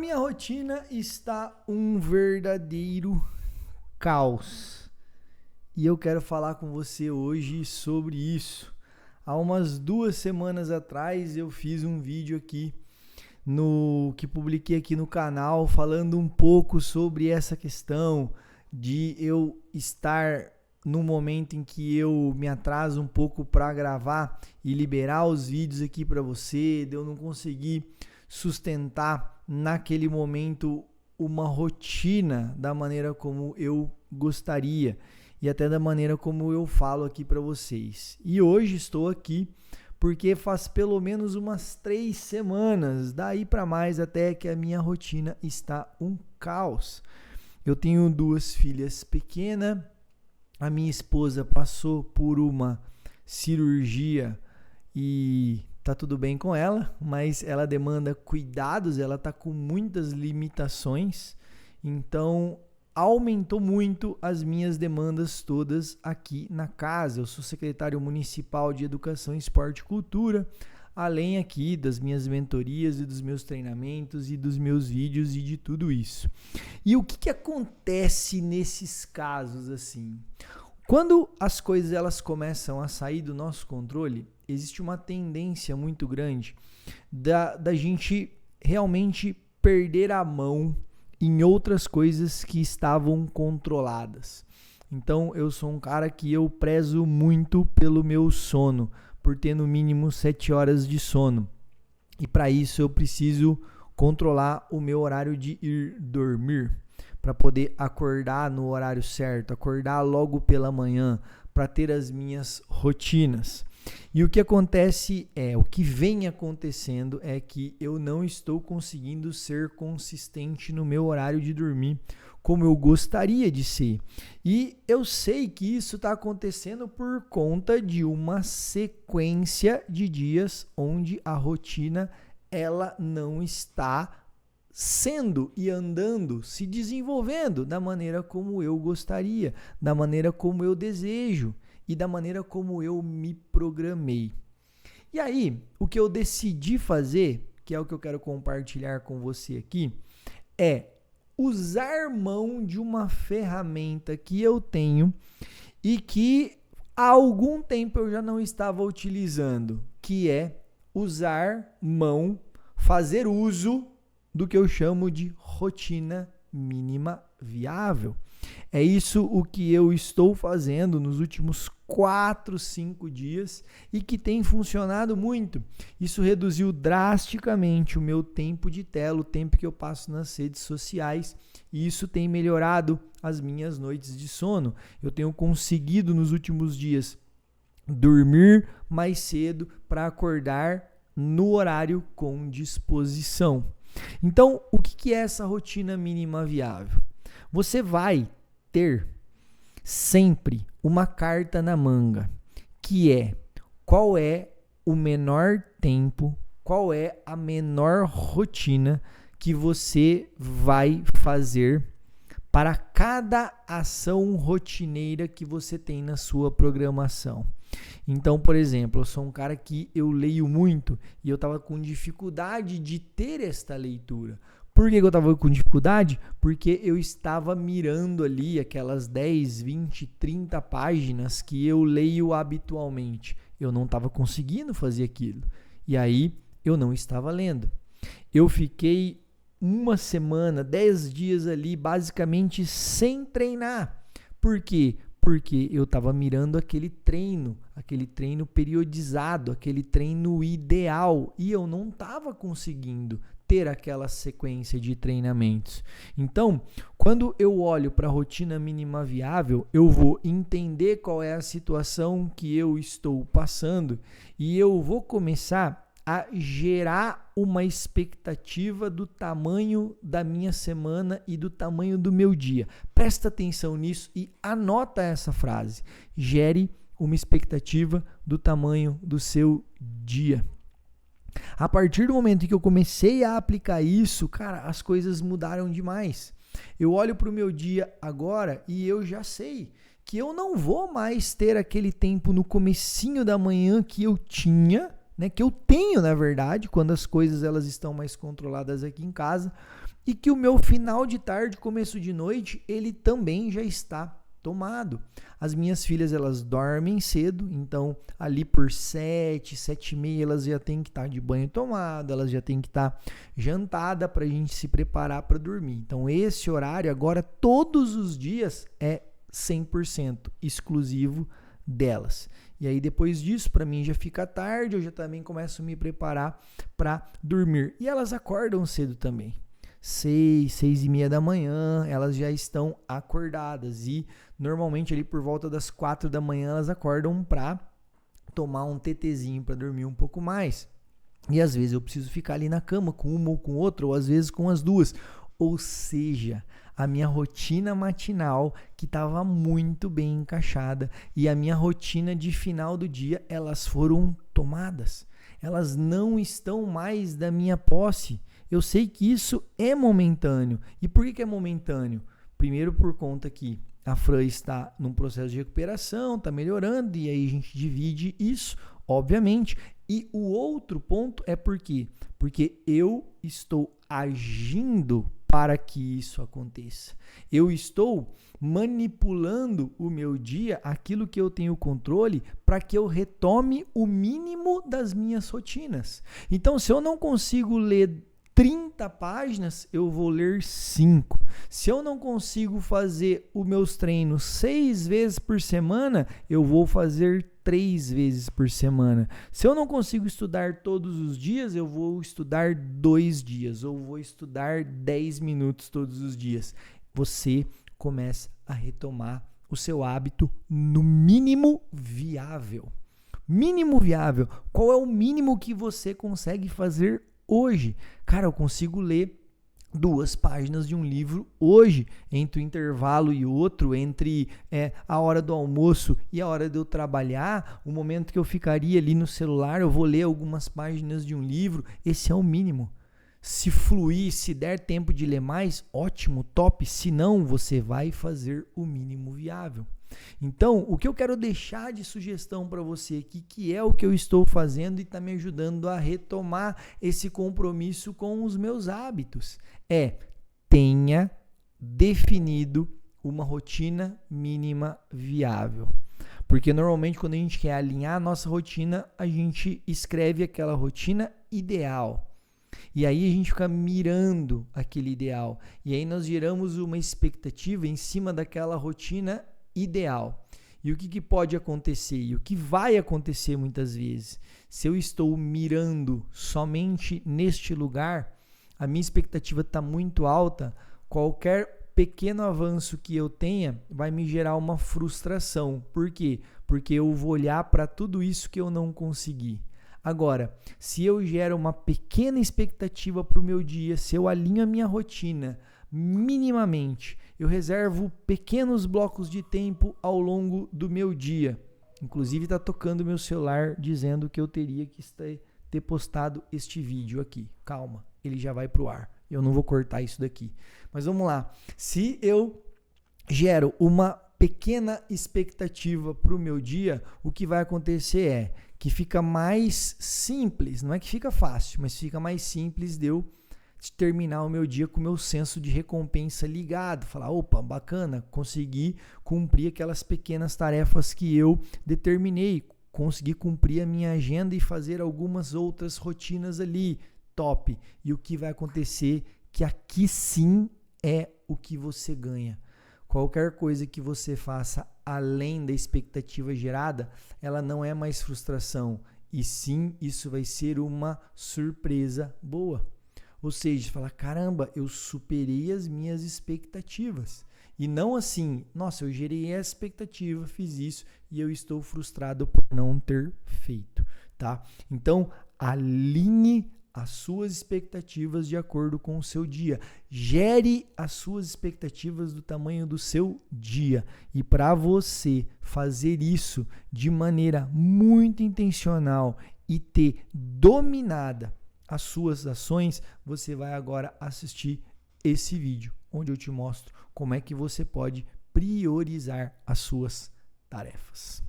Minha rotina está um verdadeiro caos. E eu quero falar com você hoje sobre isso. Há umas 2 semanas atrás eu fiz um vídeo aqui que publiquei aqui no canal falando um pouco sobre essa questão de eu estar no momento em que eu me atraso um pouco para gravar e liberar os vídeos aqui para você, de eu não conseguir sustentar naquele momento uma rotina da maneira como eu gostaria e até da maneira como eu falo aqui para vocês. E hoje estou aqui porque faz pelo menos umas 3 semanas, daí para mais até, que a minha rotina está um caos. Eu tenho 2 filhas pequenas, a minha esposa passou por uma cirurgia e tá tudo bem com ela, mas ela demanda cuidados, ela tá com muitas limitações, então aumentou muito as minhas demandas todas aqui na casa. Eu sou secretário municipal de Educação, Esporte e Cultura, além aqui das minhas mentorias e dos meus treinamentos e dos meus vídeos e de tudo isso. E o que acontece nesses casos assim? Quando as coisas elas começam a sair do nosso controle, existe uma tendência muito grande da gente realmente perder a mão em outras coisas que estavam controladas. Então, eu sou um cara que eu prezo muito pelo meu sono, por ter no mínimo 7 horas de sono. E para isso eu preciso controlar o meu horário de ir dormir, para poder acordar no horário certo, acordar logo pela manhã, para ter as minhas rotinas. E o que vem acontecendo é que eu não estou conseguindo ser consistente no meu horário de dormir como eu gostaria de ser. E eu sei que isso está acontecendo por conta de uma sequência de dias onde a rotina ela não está sendo e andando, se desenvolvendo da maneira como eu gostaria, da maneira como eu desejo e da maneira como eu me programei. E aí, o que eu decidi fazer, que é o que eu quero compartilhar com você aqui, é usar mão de uma ferramenta que eu tenho e que há algum tempo eu já não estava utilizando, que é fazer uso do que eu chamo de rotina mínima viável. É isso o que eu estou fazendo nos últimos 4, 5 dias e que tem funcionado muito. Isso reduziu drasticamente o meu tempo de tela, o tempo que eu passo nas redes sociais, e isso tem melhorado as minhas noites de sono. Eu tenho conseguido nos últimos dias dormir mais cedo para acordar no horário com disposição. Então, o que é essa rotina mínima viável? Você vai ter sempre uma carta na manga, que é qual é o menor tempo, qual é a menor rotina que você vai fazer para cada ação rotineira que você tem na sua programação. Então, por exemplo, eu sou um cara que eu leio muito e eu estava com dificuldade de ter esta leitura. Por que eu estava com dificuldade? Porque eu estava mirando ali aquelas 10, 20, 30 páginas que eu leio habitualmente. Eu não estava conseguindo fazer aquilo. E aí, eu não estava lendo. Eu fiquei 1 semana, 10 dias ali, basicamente sem treinar. Por quê? Porque eu estava mirando aquele treino periodizado, aquele treino ideal, e eu não estava conseguindo ter aquela sequência de treinamentos. Então, quando eu olho para a rotina mínima viável, eu vou entender qual é a situação que eu estou passando e eu vou começar a gerar uma expectativa do tamanho da minha semana e do tamanho do meu dia. Presta atenção nisso e anota essa frase. Gere uma expectativa do tamanho do seu dia. A partir do momento que eu comecei a aplicar isso, cara, as coisas mudaram demais. Eu olho para o meu dia agora e eu já sei que eu não vou mais ter aquele tempo no comecinho da manhã que eu tinha, né, que eu tenho, na verdade, quando as coisas elas estão mais controladas aqui em casa, e que o meu final de tarde, começo de noite, ele também já está tomado. As minhas filhas, elas dormem cedo, então ali por 7, 7h30 elas já têm que estar de banho tomado, elas já têm que estar jantada para a gente se preparar para dormir. Então esse horário agora todos os dias é 100% exclusivo delas. E aí depois disso, para mim já fica tarde, eu já também começo a me preparar para dormir. E elas acordam cedo também. 6, 6h30 da manhã, elas já estão acordadas e normalmente ali por volta das 4 da manhã elas acordam para tomar um tetezinho para dormir um pouco mais. E às vezes eu preciso ficar ali na cama com uma ou com outra, ou às vezes com as duas. Ou seja, a minha rotina matinal que estava muito bem encaixada e a minha rotina de final do dia, elas foram tomadas. Elas não estão mais da minha posse. Eu sei que isso é momentâneo. E por que é momentâneo? Primeiro por conta que a Fran está num processo de recuperação, está melhorando, e aí a gente divide isso, obviamente. E o outro ponto é por quê? Porque eu estou agindo para que isso aconteça. Eu estou manipulando o meu dia, aquilo que eu tenho controle, para que eu retome o mínimo das minhas rotinas. Então, se eu não consigo ler 30 páginas, eu vou ler 5. Se eu não consigo fazer os meus treinos 6 vezes por semana, eu vou fazer 3 vezes por semana. Se eu não consigo estudar todos os dias, eu vou estudar 2 dias, ou vou estudar 10 minutos todos os dias. Você começa a retomar o seu hábito no mínimo viável. Mínimo viável. Qual é o mínimo que você consegue fazer hoje? Cara, eu consigo ler 2 páginas de um livro hoje, entre o intervalo e outro, entre a hora do almoço e a hora de eu trabalhar, o momento que eu ficaria ali no celular, eu vou ler algumas páginas de um livro. Esse é o mínimo. Se fluir, se der tempo de ler mais, ótimo, top. Se não, você vai fazer o mínimo viável. Então, o que eu quero deixar de sugestão para você aqui, que é o que eu estou fazendo e está me ajudando a retomar esse compromisso com os meus hábitos, tenha definido uma rotina mínima viável. Porque normalmente quando a gente quer alinhar a nossa rotina, a gente escreve aquela rotina ideal. E aí a gente fica mirando aquele ideal. E aí nós geramos uma expectativa em cima daquela rotina ideal. E o que pode acontecer? E o que vai acontecer muitas vezes? Se eu estou mirando somente neste lugar, a minha expectativa está muito alta, qualquer pequeno avanço que eu tenha vai me gerar uma frustração. Por quê? Porque eu vou olhar para tudo isso que eu não consegui. Agora, se eu gero uma pequena expectativa para o meu dia, se eu alinho a minha rotina minimamente, eu reservo pequenos blocos de tempo ao longo do meu dia. Inclusive está tocando meu celular dizendo que eu teria que ter postado este vídeo aqui. Calma, ele já vai para o ar. Eu não vou cortar isso daqui. Mas vamos lá. Se eu gero uma pequena expectativa para o meu dia, o que vai acontecer é que fica mais simples, não é que fica fácil, mas fica mais simples de eu terminar o meu dia com o meu senso de recompensa ligado, falar, opa, bacana, consegui cumprir aquelas pequenas tarefas que eu determinei, consegui cumprir a minha agenda e fazer algumas outras rotinas ali, top. E o que vai acontecer, que aqui sim é o que você ganha. Qualquer coisa que você faça além da expectativa gerada, ela não é mais frustração, e sim, isso vai ser uma surpresa boa. Ou seja, falar, caramba, eu superei as minhas expectativas. E não assim, nossa, eu gerei essa expectativa, fiz isso e eu estou frustrado por não ter feito, tá? Então, alinhe as suas expectativas de acordo com o seu dia. Gere as suas expectativas do tamanho do seu dia. E para você fazer isso de maneira muito intencional e ter dominada as suas ações, você vai agora assistir esse vídeo, onde eu te mostro como é que você pode priorizar as suas tarefas.